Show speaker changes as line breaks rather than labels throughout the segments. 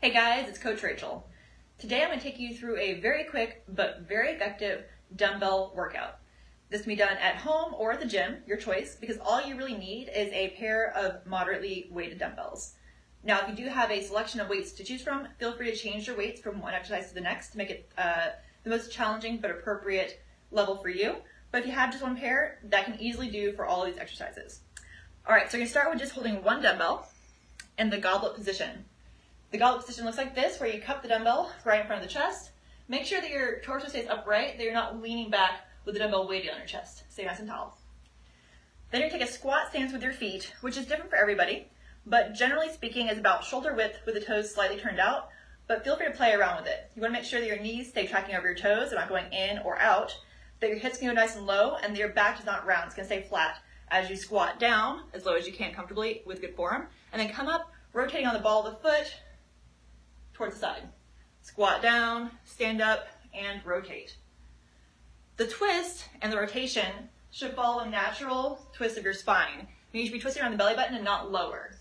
Hey guys, it's Coach Rachel. Today I'm going to take you through a very quick but very effective dumbbell workout. This can be done at home or at the gym, your choice, because all you really need is a pair of moderately weighted dumbbells. Now, if you do have a selection of weights to choose from, feel free to change your weights from one exercise to the next to make it the most challenging but appropriate level for you. But if you have just one pair, that can easily do for all of these exercises. All right, so you're going to start with just holding one dumbbell in the goblet position. The goblet position looks like this, where you cup the dumbbell right in front of the chest. Make sure that your torso stays upright, that you're not leaning back with the dumbbell weighted on your chest. Stay nice and tall. Then you take a squat stance with your feet, which is different for everybody, but generally speaking is about shoulder width with the toes slightly turned out, but feel free to play around with it. You want to make sure that your knees stay tracking over your toes, they're not going in or out, that your hips can go nice and low, and that your back is not round, it's going to stay flat as you squat down as low as you can comfortably with good form, and then come up, rotating on the ball of the foot towards the side. Squat down, stand up, and rotate. The twist and the rotation should follow a natural twist of your spine. You should be twisting around the belly button and not lower.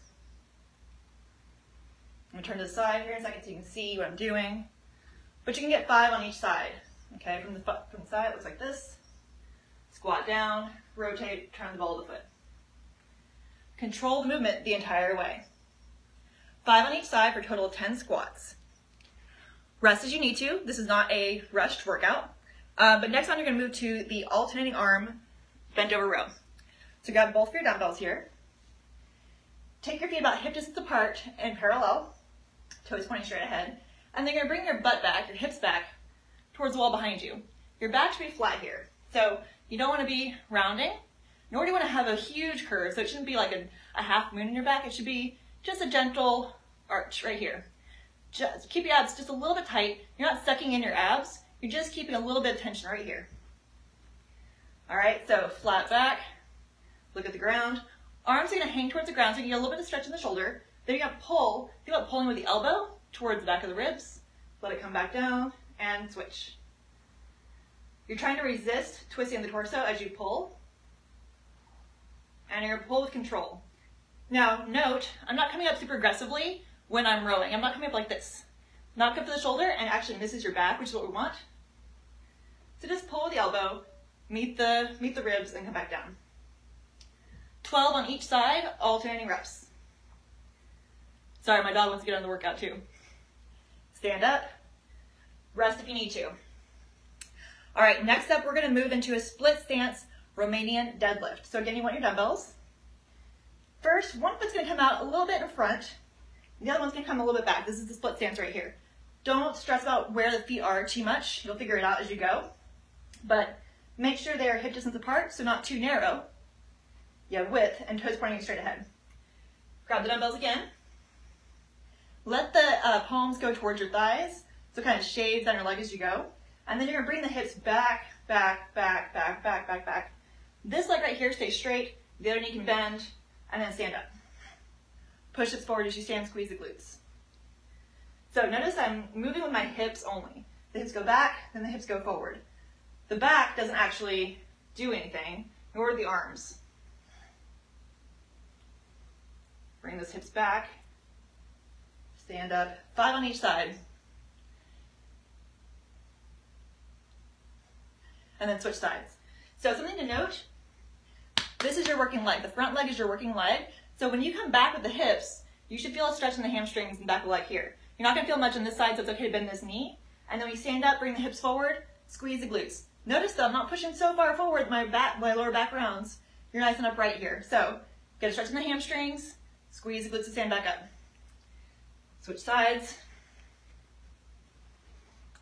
I'm going to turn to the side here in a second so you can see what I'm doing. But you can get 5 on each side. Okay, from the side it looks like this. Squat down, rotate, turn the ball of the foot. Control the movement the entire way. 5 on each side for a total of 10 squats. Rest as you need to. This is not a rushed workout. But next on you're going to move to the alternating arm bent over row. So grab both of your dumbbells here. Take your feet about hip distance apart and parallel, toes pointing straight ahead. And then you're going to bring your butt back, your hips back, towards the wall behind you. Your back should be flat here. So you don't want to be rounding, nor do you want to have a huge curve. So it shouldn't be like a half moon in your back. It should be just a gentle arch right here. Just keep your abs just a little bit tight. You're not sucking in your abs. You're just keeping a little bit of tension right here. All right, so flat back, look at the ground. Arms are going to hang towards the ground so you get a little bit of stretch in the shoulder. Then you're going to pull, think about pulling with the elbow towards the back of the ribs. Let it come back down and switch. You're trying to resist twisting the torso as you pull. And you're going to pull with control. Now, note, I'm not coming up super aggressively when I'm rowing. I'm not coming up like this. Knock up to the shoulder and actually misses your back, which is what we want. So just pull with the elbow, meet the ribs, and come back down. 12 on each side, alternating reps. Sorry, my dog wants to get on the workout too. Stand up, rest if you need to. All right, next up we're going to move into a split stance Romanian deadlift. So again, you want your dumbbells. First, one foot's going to come out a little bit in front. The other one's going to come a little bit back. This is the split stance right here. Don't stress about where the feet are too much. You'll figure it out as you go. But make sure they are hip distance apart, so not too narrow. You have width and toes pointing straight ahead. Grab the dumbbells again. Let the palms go towards your thighs, so kind of shave down your leg as you go. And then you're going to bring the hips back, back, back, back, back, back, back. This leg right here stays straight. The other knee can bend, and then stand up. Push hips forward as you stand, squeeze the glutes. So notice I'm moving with my hips only. The hips go back, then the hips go forward. The back doesn't actually do anything, nor do the arms. Bring those hips back, stand up, 5 on each side. And then switch sides. So something to note, this is your working leg. The front leg is your working leg. So when you come back with the hips, you should feel a stretch in the hamstrings and back of the leg here. You're not going to feel much on this side, so it's okay to bend this knee. And then when you stand up, bring the hips forward, squeeze the glutes. Notice though, I'm not pushing so far forward, my lower back rounds. You're nice and upright here. So get a stretch in the hamstrings, squeeze the glutes to stand back up. Switch sides.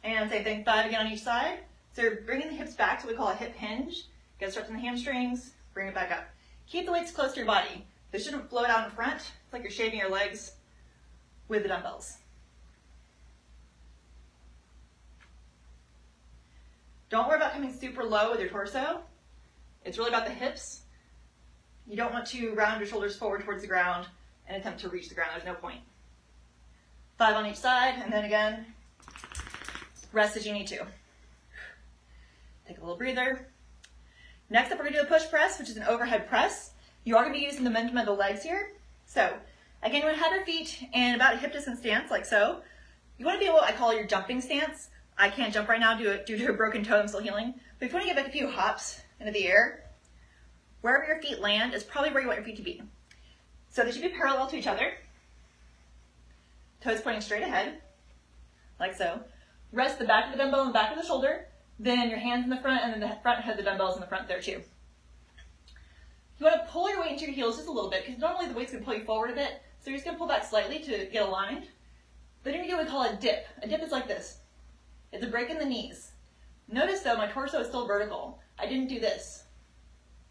And same thing, 5 again on each side. So you're bringing the hips back, so we call a hip hinge. Get a stretch in the hamstrings, bring it back up. Keep the weights close to your body. They shouldn't float out in front. It's like you're shaving your legs with the dumbbells. Don't worry about coming super low with your torso. It's really about the hips. You don't want to round your shoulders forward towards the ground and attempt to reach the ground. There's no point. 5 on each side, and then again, rest as you need to. Take a little breather. Next up, we're going to do a push press, which is an overhead press. You are going to be using the momentum of the legs here. So Again, you want to have your feet in about a hip distance stance, like so. You want to be what I call your jumping stance. I can't jump right now due to a broken toe, I'm still healing. But if you want to get back a few hops into the air, wherever your feet land is probably where you want your feet to be. So they should be parallel to each other. Toes pointing straight ahead, like so. Rest the back of the dumbbell and the back of the shoulder, then your hands in the front, and then the front head of the dumbbells in the front there too. You want to pull your weight into your heels just a little bit, because normally the weight's going to pull you forward a bit, so you're just going to pull back slightly to get aligned. Then you're going to do what we call a dip. A dip is like this. It's a break in the knees. Notice though, my torso is still vertical. I didn't do this.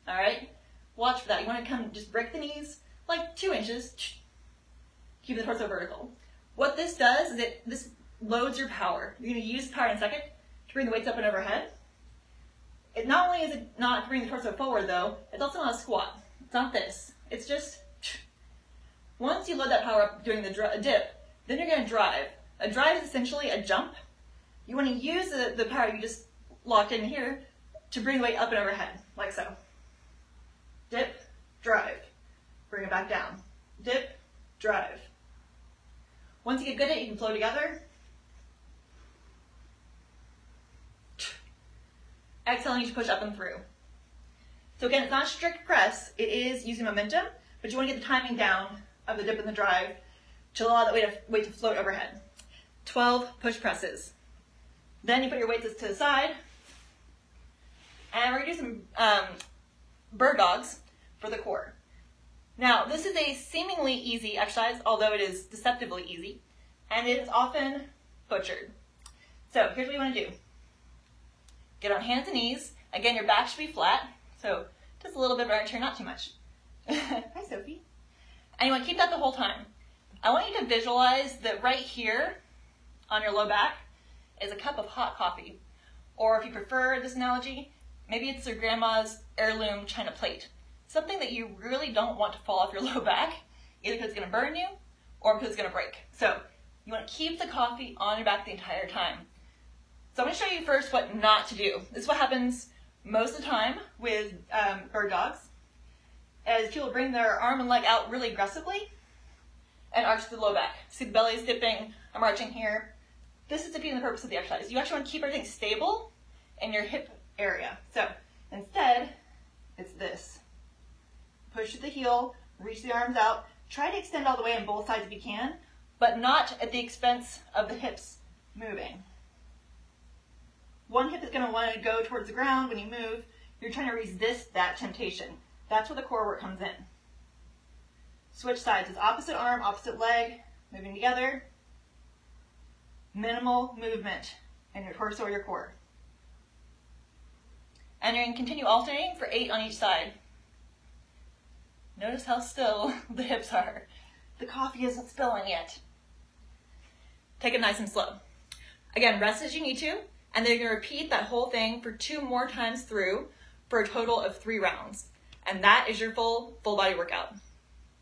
All right? Watch for that. You want to come, just break the knees like 2 inches. Keep the torso vertical. What this does is this loads your power. You're going to use power in a second to bring the weights up and overhead. It not only is it not bringing the torso forward though, it's also not a squat. It's not this. It's just, once you load that power up doing the dip, then you're going to drive. A drive is essentially a jump. You want to use the power you just locked in here to bring the weight up and overhead, like so. Dip, drive. Bring it back down. Dip, drive. Once you get good at it, you can flow together. Exhale, you should push up and through. So again, it's not a strict press. It is using momentum, but you want to get the timing down of the dip and the drive to allow that weight to float overhead. 12 push presses. Then you put your weights to the side, and we're going to do some bird dogs for the core. Now, this is a seemingly easy exercise, although it is deceptively easy, and it is often butchered. So here's what you want to do. Get on hands and knees. Again, your back should be flat, so just a little bit of arch here, not too much. Hi, Sophie. And you want to keep that the whole time. I want you to visualize that right here on your low back is a cup of hot coffee. Or if you prefer this analogy, maybe it's your grandma's heirloom china plate. Something that you really don't want to fall off your low back, either because it's going to burn you or because it's going to break. So you want to keep the coffee on your back the entire time. So I'm going to show you first what not to do. This is what happens most of the time with bird dogs, as people bring their arm and leg out really aggressively and arch the low back. See the belly is dipping, I'm arching here. This is defeating the purpose of the exercise. You actually want to keep everything stable in your hip area. So instead, it's this. Push to the heel, reach the arms out. Try to extend all the way on both sides if you can, but not at the expense of the hips moving. One hip is going to want to go towards the ground when you move. You're trying to resist that temptation. That's where the core work comes in. Switch sides. It's opposite arm, opposite leg, moving together. Minimal movement in your torso or your core. And you're going to continue alternating for 8 on each side. Notice how still the hips are. The coffee isn't spilling yet. Take it nice and slow. Again, rest as you need to, and then you're going to repeat that whole thing for 2 more times through for a total of 3 rounds. And that is your full body workout.